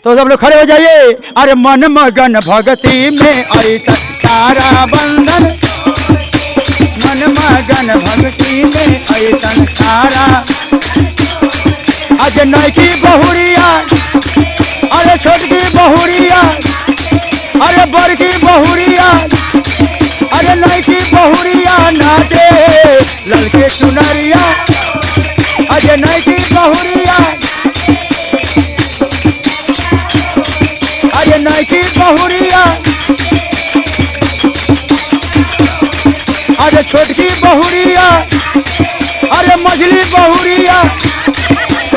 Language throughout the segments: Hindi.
तो सब लोग खड़े हो जाइए। अरे मन मगन भक्ति में ऐसा सारा बंधन, मन मगन भक्ति में ऐसा सारा। आज नैकी बहुरिया, अरे छोटकी बहुरिया, अरे बड़की बहुरिया, अरे नैकी बहुरिया नाचे ललके चुनरिया। आज नैकी बहुरिया, आज नैकी बहुरिया, अरे छोटकी बहुरिया, अरे मझली बहुरिया,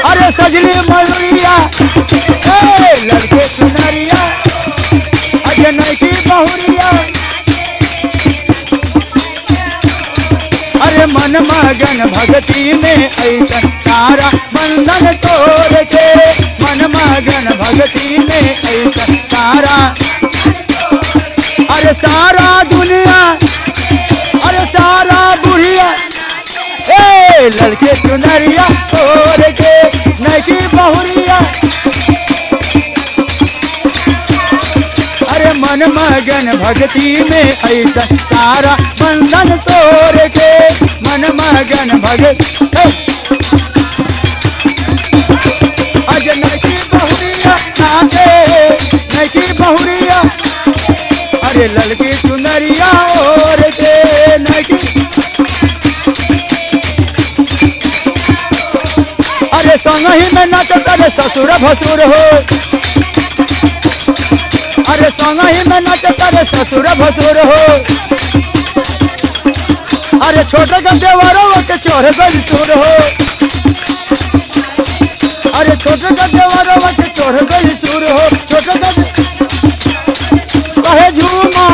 अरे सजनी मयूरिया, ललके चुनरिया। आज नैकी बहुरिया, अरे मन मगन भक्ति में ऐसा सारा बंधन तोड़ के, मन मगन भक्ति में ऐसा सारा। अरे सारा दुनिया, अरे सारा दुनिया, ललके चुनरिया तोड़ के नैकी बहुरिया। अरे मन मगन भक्ति में ऐसा सारा बंधन तोड़ के, मन मगन भक्ति। आज नैकी बहुरिया नाचे, नैकी बहुरिया, अरे ललकी चुनरिया ओढ़ के नैकी। अरे संगही में नाचत रे ससुर भसुर हो, अरे संगही में नाचत रे ससुर भसुर हो। अरे छोटे का देवरवा के चढ़ गई सुर हो, अरे छोटे का देवरवा के चढ़ गई सुर हो। छोटे का कहे झूमा,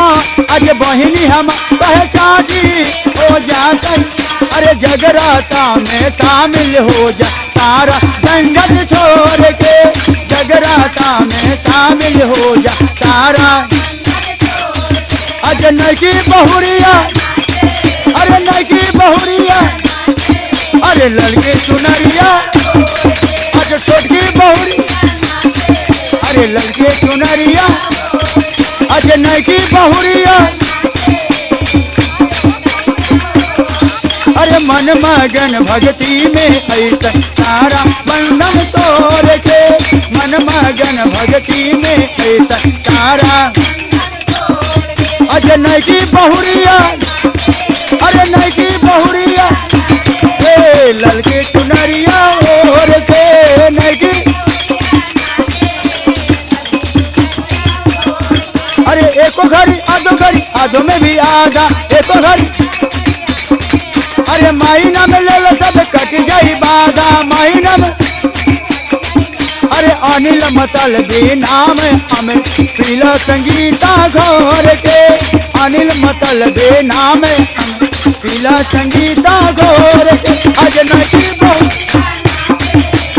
आज बहिनी हम कहे जागी हो जागल। अरे जगराता में शामिल हो जा सारा कंगन छोड़ के, जगराता में शामिल हो जा सारा। आज नैकी बहुरिया, अरे नैकी बहुरिया, अरे ललके चुनरिया। आज छोटकी बहुरिया, अरे ललके चुनरिया। आज नैकी बहुरिया, अरे मन मगन भक्ति में ऐसा सारा बंधन तोड़ के, मन मगन भक्ति में ऐसा सारा। आज नैकी बहुरिया, अरे नैकी बहुरिया, ललके चुनरिया ओढ़ के नैकी। अरे एको घड़ी आदो घड़ी आदो में भी आगा, एको घड़ी अरे महीना में ले लो सब कट जाई बागा। महीना में अरे अनिल मतलबी नाम हमें मिला संगीता घोर के, अनिल मतलबी नाम हमें मिला संगीता घोर के। आज नैकी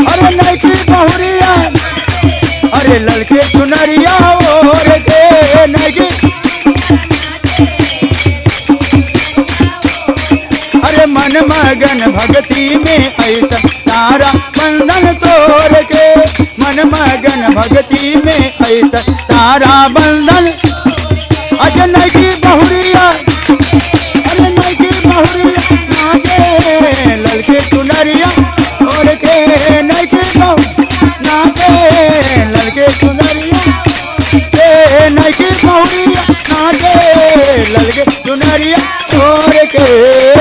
अरे नैकी बहुरिया, अरे ललके चुनरिया ओढ़ के नैकी। अरे मन मगन भक्ति में ऐसा सारा बंधन तोड़ के, मन मगन भक्ति में ऐसा सारा बंधन। आज नैकी बहुरिया, अरे नैकी बहुरिया नाचे ललके चुनरिया ओढ़ के नैकी बहु नाचे ललके चुनरिया। नैकी बहुरिया नाचे ललके चुनरिया ओढ़ के।